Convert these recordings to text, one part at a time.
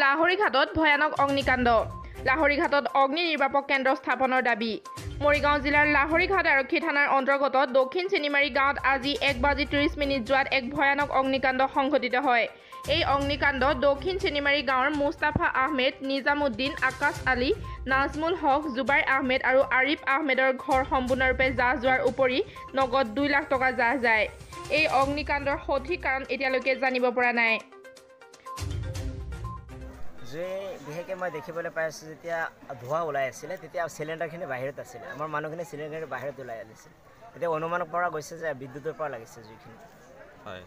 লাহৰীঘাটত ভয়ানক অগ্নিকাণ্ড। লাহৰীঘাটত অগ্নি নিৰ্বাপক কেন্দ্ৰ স্থাপনৰ দাবী। মৰিগাঁও জিলাৰ লাহৰীঘাট আৰক্ষী থানাৰ অন্তৰ্গত দক্ষিণ চেনিমাৰী গাঁৱত আজি 1:30 যোৱাত এক ভয়ানক অগ্নিকাণ্ড সংঘটিত হয়। এই অগ্নিকাণ্ডত দক্ষিণ চেনিমাৰী গাঁৱৰ মুস্তাফা আহমেদ, নিজামুদ্দিন, আকাশ আলী, নাজমুল হক, জুবাইৰ আহমেদ আৰু আৰিফ আহমেদৰ ঘৰ সম্পূৰ্ণৰূপে জাহ যোৱাৰ উপৰি নগদ 2 লাখ টকা জাহ যায়। এই অগ্নিকাণ্ডৰ সঠিক কাৰণ এতিয়ালৈকে জানিব পৰা নাই। যে বিশেষকৈ মই দেখিবলৈ পাই আছোঁ যেতিয়া ধোঁৱা ওলাই আছিলে তেতিয়া চিলিণ্ডাৰখিনি বাহিৰত আছিলে। আমাৰ মানুহখিনি চিলিণ্ডাৰখিনি বাহিৰত ওলাই আনিছিল। এতিয়া অনুমান কৰা গৈছে যে বিদ্যুতৰ পৰা লাগিছে জুইখিনি। হয়,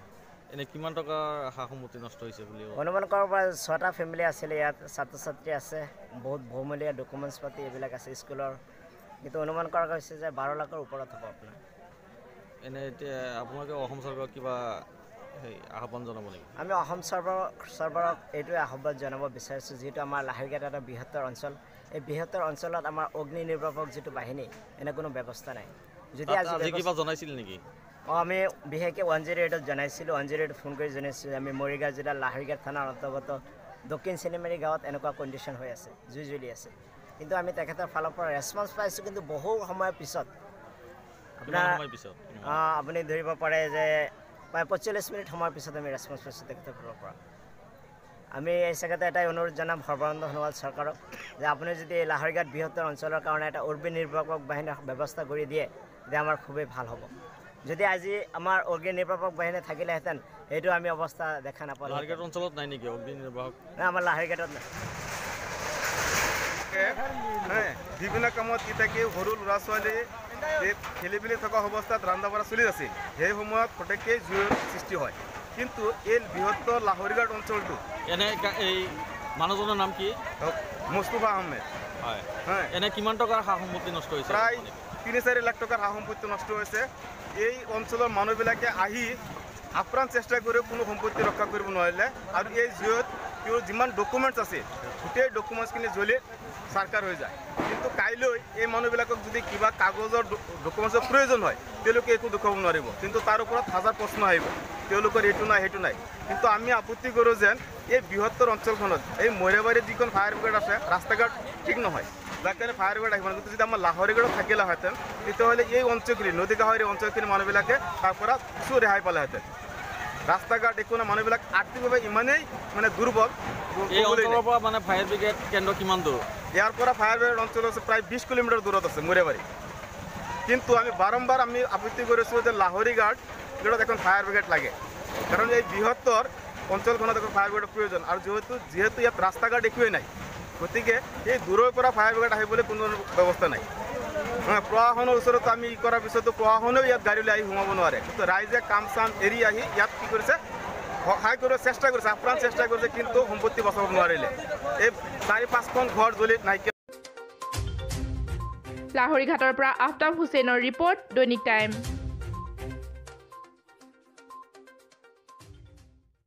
এনেই কিমান টকাৰ সা সম্পত্তি নষ্ট হৈছে বুলি অনুমান কৰাৰ পৰা 6টা ফেমিলি আছিলে ইয়াত, ছাত্ৰ ছাত্ৰী আছে, বহুত বহুমূলীয়া ডকুমেণ্টছ পাতি এইবিলাক আছে স্কুলৰ, কিন্তু অনুমান কৰা গৈছে যে 12 লাখৰ ওপৰত হ'ব আপোনাৰ। এনে এতিয়া আপোনালোকে অসম চৰকাৰক কিবা আহ্বান জনাব নেকি? আমি অসম চৰকাৰক এইটোৱে আহ্বান জনাব বিচাৰিছোঁ, যিহেতু আমাৰ লাহৰীঘাট এটা বৃহত্তৰ অঞ্চল। এই বৃহত্তৰ অঞ্চলত আমাৰ অগ্নি নিৰ্বাপক যিটো বাহিনী এনে কোনো ব্যৱস্থা নাই। যদি আজি কিবা জনাইছিল নেকি? আমি বিশেষকৈ 108ত জনাইছিলোঁ। 108ত ফোন কৰি জনাইছোঁ আমি মৰিগাঁও জিলাৰ লাহৰীঘাট থানাৰ অন্তৰ্গত দক্ষিণ চেনিমাৰী গাঁৱত এনেকুৱা কণ্ডিশ্যন হৈ আছে, জুই জ্বলি আছে। কিন্তু আমি তেখেতৰ ফালৰ পৰা ৰেছপন্স পাইছোঁ, কিন্তু বহু সময়ৰ পিছত আপুনি ধৰিব পাৰে যে প্ৰায় 45 মিনিট সময়ৰ পিছত আমি ৰেছপন্স পাইছোঁ তেখেতৰ ফালৰ পৰা। আমি এই জেগাতে এটাই অনুৰোধ জনাম সৰ্বানন্দ সোণোৱাল চৰকাৰক যে আপুনি যদি লাহৰীঘাট বৃহত্তৰ অঞ্চলৰ কাৰণে এটা অগ্নি নিৰ্বাপক বাহিনীৰ ব্যৱস্থা কৰি দিয়ে তেতিয়া আমাৰ খুবেই ভাল হ'ব। যদি আজি আমাৰ অগ্নি নিৰ্বাপক বাহিনী থাকিলেহেঁতেন এইটো আমি অৱস্থা দেখা নাপালোঁ। লাহৰীঘাট অঞ্চলত নাই নেকি অগ্নি নিৰ্বাপক? নাই, আমাৰ লাহৰীঘাটত নাই। বিভিন্ন কামত কি থাকে, সৰু ল'ৰা ছোৱালী খেলি মেলি থকা অৱস্থাত ৰন্ধা বঢ়া চলি আছিল। সেই সময়ত ফটককৈ জুইৰ সৃষ্টি হয়। কিন্তু এই বৃহত্তৰ লাহৰীঘাট অঞ্চলটো এই মানুহজনৰ নাম কি? মুস্তাফা আহমেদ। হয়, এনে কিমান টকাৰ সা সম্পত্তি নষ্ট হৈছে? প্ৰায় 3-4 লাখ টকাৰ সা সম্পত্তি নষ্ট হৈছে। এই অঞ্চলৰ মানুহবিলাকে আহি আপ্ৰাণ চেষ্টা কৰি কোনো সম্পত্তি ৰক্ষা কৰিব নোৱাৰিলে, আৰু এই জুইত যিমান ডকুমেণ্টছ আছে গোটেই ডকুমেণ্টছখিনি জ্বলি চাৰকাৰ হৈ যায়। কিন্তু কাইলৈ এই মানুহবিলাকক যদি কিবা কাগজৰ ডকুমেণ্টছৰ প্ৰয়োজন হয় তেওঁলোকে একো দেখুৱাব নোৱাৰিব, কিন্তু তাৰ ওপৰত হাজাৰ প্ৰশ্ন আহিব, তেওঁলোকৰ এইটো নাই সেইটো নাই। কিন্তু আমি আপত্তি কৰোঁ যেন এই বৃহত্তৰ অঞ্চলখনত এই মৰিয়াবাৰীত যিখন ফায়াৰ ব্ৰিগেড আছে ৰাস্তা ঘাট ঠিক নহয়, যাৰ কাৰণে ফায়াৰ ব্ৰিগেড আহিব। কিন্তু যদি আমাৰ লাহৰীঘাটত থাকিলেহেঁতেন তেতিয়াহ'লে এই অঞ্চলখিনি নদী কাষৰী অঞ্চলখিনি মানুহবিলাকে তাৰ পৰা কিছু ৰেহাই পালেহেঁতেন। ৰাস্তা ঘাট একো নাই, মানুহবিলাক আৰ্থিকভাৱে ইমানেই দুৰ্বল। এই অঞ্চলৰ পৰা ফায়াৰ ব্ৰিগেড কেন্দ্ৰ কিমান দূৰ? ইয়াৰ পৰা ফায়াৰ ব্ৰিগেড অঞ্চল আছে প্ৰায় 20 কিলোমিটাৰ দূৰত আছে মৰিয়াবাৰী। কিন্তু আমি বাৰম্বাৰ আপত্তি কৰিছোঁ যে লাহৰীঘাটত এখন ফায়াৰ ব্ৰিগেড লাগে, কাৰণ এই বৃহত্তৰ অঞ্চলখনত এখন ফায়াৰ ব্ৰিগেডৰ প্ৰয়োজন। আৰু যিহেতু ইয়াত ৰাস্তা ঘাট একোৱেই নাই, গতিকে এই দূৰৰ পৰা ফায়াৰ ব্ৰিগেড আহিবলৈ কোনো ব্যৱস্থা নাই। প্ৰশাসনৰ ওচৰত আমি কৰাৰ পিছতো প্ৰশাসনেও ইয়াত গাড়ী লৈ আহি সোমাব নোৱাৰে। কিন্তু ৰাইজে কাম চাম এৰি আহি ইয়াত কি কৰিছে, সহায় কৰিব চেষ্টা কৰিছে, আপ্ৰাণ চেষ্টা কৰিছে, কিন্তু সম্পত্তি বচাব নোৱাৰিলে। এই 4-5খন ঘৰ জ্বলি নাইকিয়া। লাহৰীঘাটৰ পৰা আফতাব হুছেইনৰ ৰিপৰ্ট, দৈনিক টাইম।